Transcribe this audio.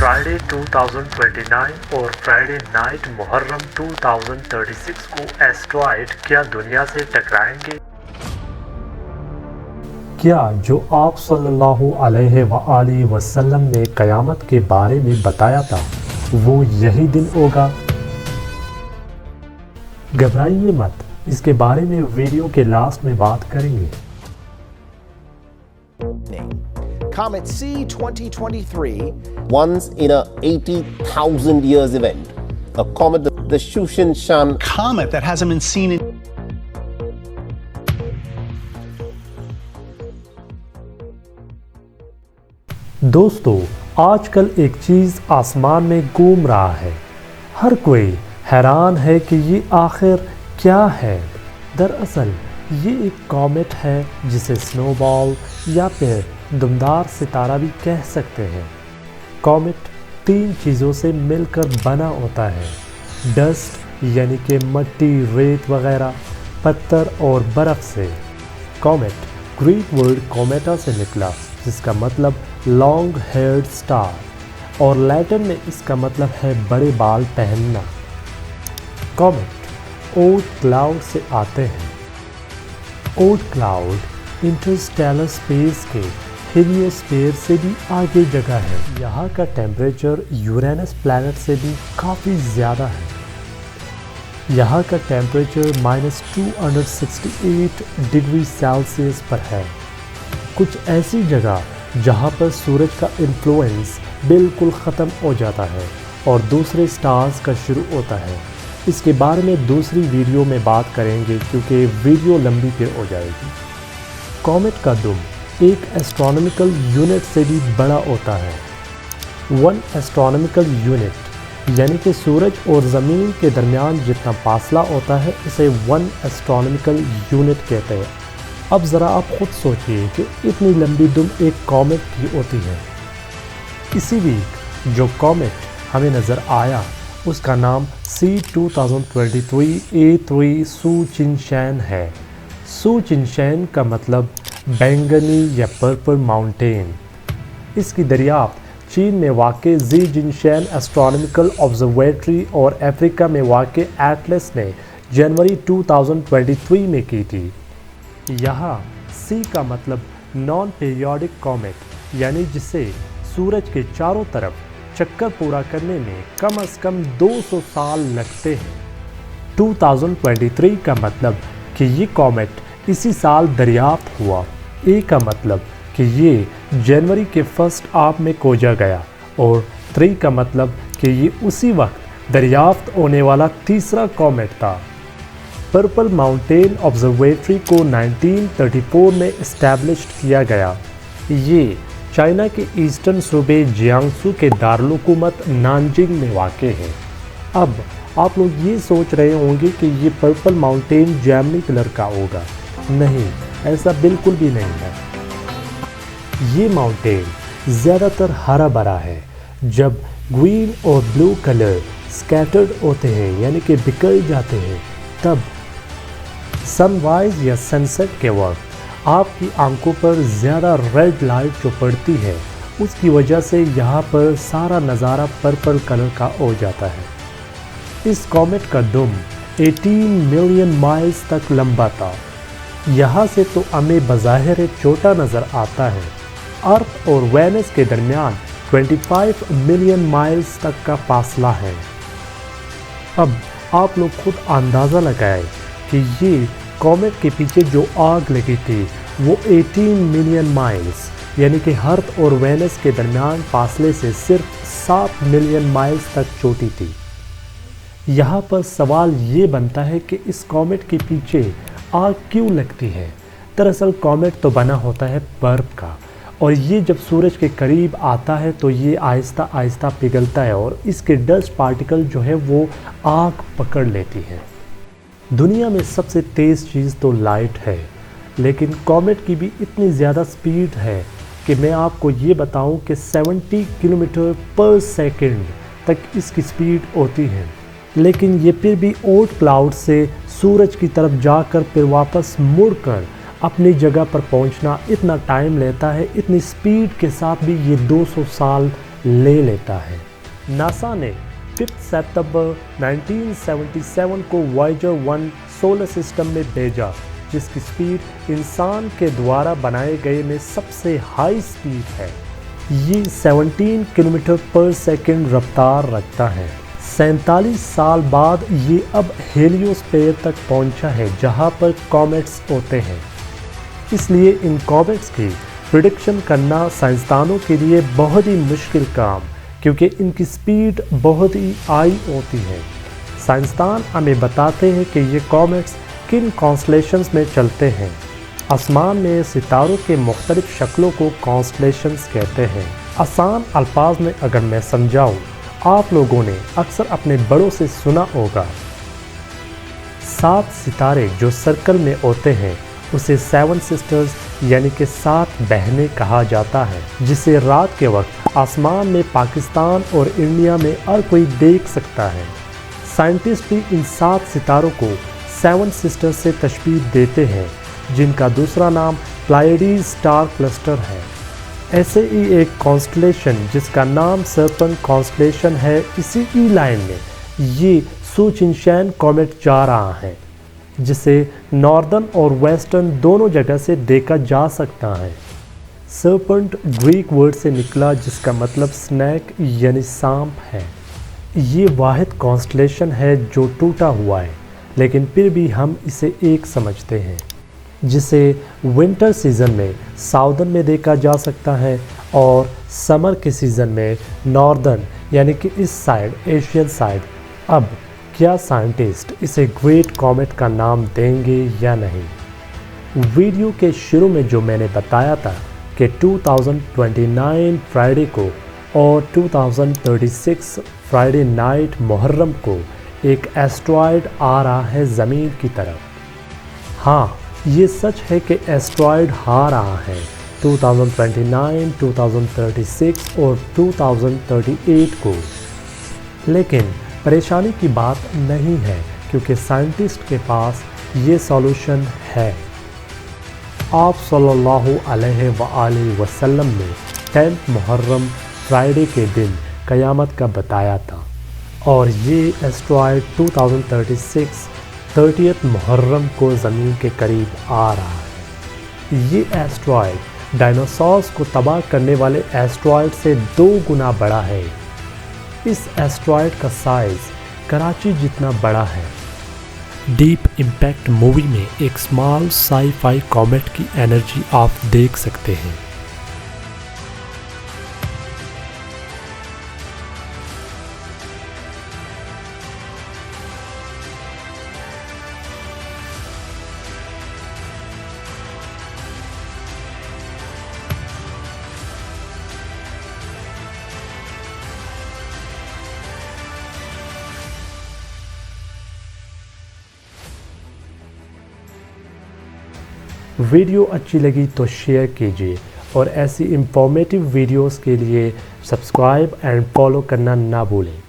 Friday 2029 और Friday night Muharram 2036 को asteroid क्या दुनिया से टकराएंगे? क्या जो आप सल्लल्लाहु अलैहि वसल्लम ने क़यामत के बारे में बताया था वो यही दिन होगा? घबराइए मत, इसके बारे में वीडियो के लास्ट में बात करेंगे। Comet C 2023, once in a 80,000 years event, a comet, the Shushan comet that hasn't been seen in दोस्तों, आजकल एक चीज़ आसमान में घूम रहा है। हर कोई हैरान है कि ये आखिर क्या है। दरअसल ये एक कॉमेट है जिसे स्नोबॉल या फिर दमदार सितारा भी कह सकते हैं। कॉमेट 3 चीज़ों से मिलकर बना होता है: डस्ट यानी कि मिट्टी, रेत वगैरह, पत्थर और बर्फ़ से। कॉमेट ग्रीक वर्ड कोमेटा से निकला जिसका मतलब लॉन्ग हेयर्ड स्टार और लैटिन में इसका मतलब है बड़े बाल पहनना। कॉमेट ओट क्लाउड से आते हैं। ओट क्लाउड इंटरस्टेलर स्पेस के हेलियोस्फीयर से भी आगे जगह है। यहाँ का टेम्परेचर यूरेनस प्लैनेट से भी काफ़ी ज़्यादा है। यहाँ का टेम्परेचर -268 डिग्री सेल्सियस पर है। कुछ ऐसी जगह जहाँ पर सूरज का इन्फ्लुएंस बिल्कुल ख़त्म हो जाता है और दूसरे स्टार्स का शुरू होता है। इसके बारे में दूसरी वीडियो में बात करेंगे क्योंकि वीडियो लंबी फिर हो जाएगी। कॉमेट का दुम एक एस्ट्रोनॉमिकल यूनिट से भी बड़ा होता है। 1 एस्ट्रोनॉमिकल यूनिट यानी कि सूरज और ज़मीन के दरमियान जितना फासला होता है इसे 1 एस्ट्रोनॉमिकल यूनिट कहते हैं। अब ज़रा आप ख़ुद सोचिए कि इतनी लंबी दुम एक कॉमेट की होती है। इसी वीक जो कॉमेट हमें नज़र आया उसका नाम C 2023 A3 सूचिनशैन है। सूचिनशैन का मतलब बैंगनी या पर्पल माउंटेन। इसकी दरियाफ्त चीन में वाक़ ज़ीजिनशैन एस्ट्रोनॉमिकल ऑब्जर्वेटरी और अफ्रीका में वाक़ एटलस ने जनवरी 2023 में की थी। यहाँ सी का मतलब नॉन पीरियोडिक कॉमेट यानी जिसे सूरज के चारों तरफ चक्कर पूरा करने में कम से कम 200 साल लगते हैं। 2023 का मतलब कि ये कॉमेट इसी साल दरियाफ्त हुआ। ए का मतलब कि ये जनवरी के फर्स्ट हाफ में खोजा गया और 3 का मतलब कि ये उसी वक्त दरियाफ्त होने वाला तीसरा कॉमेट था। पर्पल माउंटेन ऑब्जर्वेटरी को 1934 में इस्टेब्लिश किया गया। ये चाइना के ईस्टर्न सूबे जियांगसू के दारुल-हुकूमत नानजिंग में वाक़ है। अब आप लोग ये सोच रहे होंगे कि ये पर्पल माउंटेन जैमनी कलर का होगा। नहीं, ऐसा बिल्कुल भी नहीं है। ये माउंटेन ज़्यादातर हरा भरा है। जब ग्रीन और ब्लू कलर स्कैटर्ड होते हैं यानी कि बिखर जाते हैं तब सनराइज़ या सनसेट के वक्त आपकी आंखों पर ज़्यादा रेड लाइट जो पड़ती है उसकी वजह से यहाँ पर सारा नज़ारा पर्पल कलर का हो जाता है। इस कॉमेट का दुम 18 मिलियन माइल्स तक लंबा था। यहाँ से तो हमें बज़ाहिर छोटा नज़र आता है। अर्थ और वेनस के दरमियान 25 मिलियन माइल्स तक का फासला है। अब आप लोग खुद अंदाज़ा लगाएं कि ये कॉमेट के पीछे जो आग लगी थी वो 18 मिलियन माइल्स यानी कि अर्थ और वेनस के दरमियान फासले से सिर्फ 7 मिलियन माइल्स तक छोटी थी। यहाँ पर सवाल ये बनता है कि इस कॉमेट के पीछे आग क्यों लगती है। दरअसल कॉमेट तो बना होता है बर्फ़ का और ये जब सूरज के करीब आता है तो ये आहिस्ता आहिस्ता पिघलता है और इसके डस्ट पार्टिकल जो है वो आग पकड़ लेती है। दुनिया में सबसे तेज़ चीज़ तो लाइट है, लेकिन कॉमेट की भी इतनी ज़्यादा स्पीड है कि मैं आपको ये बताऊं कि 70 किलोमीटर पर सेकंड तक इसकी स्पीड होती है। लेकिन ये फिर भी ओट क्लाउड से सूरज की तरफ जाकर फिर वापस मुड़कर अपनी जगह पर पहुंचना इतना टाइम लेता है। इतनी स्पीड के साथ भी ये 200 साल ले लेता है। नासा ने 5 सितंबर 1977 को वॉयेजर 1 सोलर सिस्टम में भेजा, जिसकी स्पीड इंसान के द्वारा बनाए गए में सबसे हाई स्पीड है। ये 17 किलोमीटर पर सेकंड रफ्तार रखता है। 47 साल बाद ये अब हेलियोस्फीयर तक पहुंचा है, जहां पर कॉमेट्स होते हैं। इसलिए इन कॉमेट्स की प्रिडिक्शन करना साइंसदानों के लिए बहुत ही मुश्किल काम, क्योंकि इनकी स्पीड बहुत ही हाई होती है। साइंसदान हमें बताते हैं कि ये कॉमेट्स किन कॉन्स्टलेशंस में चलते हैं। आसमान में सितारों के मुख्तलिफ शक्लों को कॉन्स्टलेशंस कहते हैं। आसान अल्फाज में अगर मैं समझाऊँ, आप लोगों ने अक्सर अपने बड़ों से सुना होगा 7 सितारे जो सर्कल में होते हैं उसे 7 सिस्टर्स यानी कि 7 बहनें कहा जाता है, जिसे रात के वक्त आसमान में पाकिस्तान और इंडिया में हर कोई देख सकता है। साइंटिस्ट भी इन 7 सितारों को 7 सिस्टर्स से तशबीह देते हैं, जिनका दूसरा नाम प्लाइडीज स्टार क्लस्टर है। ऐसे ही एक कॉन्स्टलेशन जिसका नाम सर्पेंट कॉन्स्टलेशन है, इसी ही लाइन में ये सूचिनशैन कॉमेट जा रहा है, जिसे नॉर्दर्न और वेस्टर्न दोनों जगह से देखा जा सकता है। सर्पेंट ग्रीक वर्ड से निकला, जिसका मतलब स्नैक यानी सांप है। ये वाहिद कॉन्स्टलेशन है जो टूटा हुआ है, लेकिन फिर भी हम इसे एक समझते हैं, जिसे विंटर सीज़न में साउदर्न में देखा जा सकता है और समर के सीज़न में नॉर्दर्न यानी कि इस साइड, एशियन साइड। अब क्या साइंटिस्ट इसे ग्रेट कॉमेट का नाम देंगे या नहीं? वीडियो के शुरू में जो मैंने बताया था कि 2029 फ्राइडे को और 2036 फ्राइडे नाइट मुहर्रम को एक एस्ट्रॉयड आ रहा है ज़मीन की तरफ। हाँ, ये सच है कि एस्ट्रॉयड आ रहा है 2029, 2036 और 2038 को। लेकिन परेशानी की बात नहीं है, क्योंकि साइंटिस्ट के पास ये सॉल्यूशन है। आप सल्लल्लाहु अलैहि वसल्लम ने 10 मुहर्रम फ्राइडे के दिन क़यामत का बताया था, और ये एस्ट्रॉयड 2036 30 मुहर्रम को ज़मीन के करीब आ रहा है। ये एस्ट्रॉयड डायनासोर्स को तबाह करने वाले एस्ट्रॉयड से 2 गुना बड़ा है। इस एस्ट्रॉयड का साइज़ कराची जितना बड़ा है। डीप इम्पैक्ट मूवी में एक स्मॉल साई-फाई कॉमेट की एनर्जी आप देख सकते हैं। वीडियो अच्छी लगी तो शेयर कीजिए, और ऐसी इंफॉर्मेटिव वीडियोस के लिए सब्सक्राइब एंड फॉलो करना ना भूलें।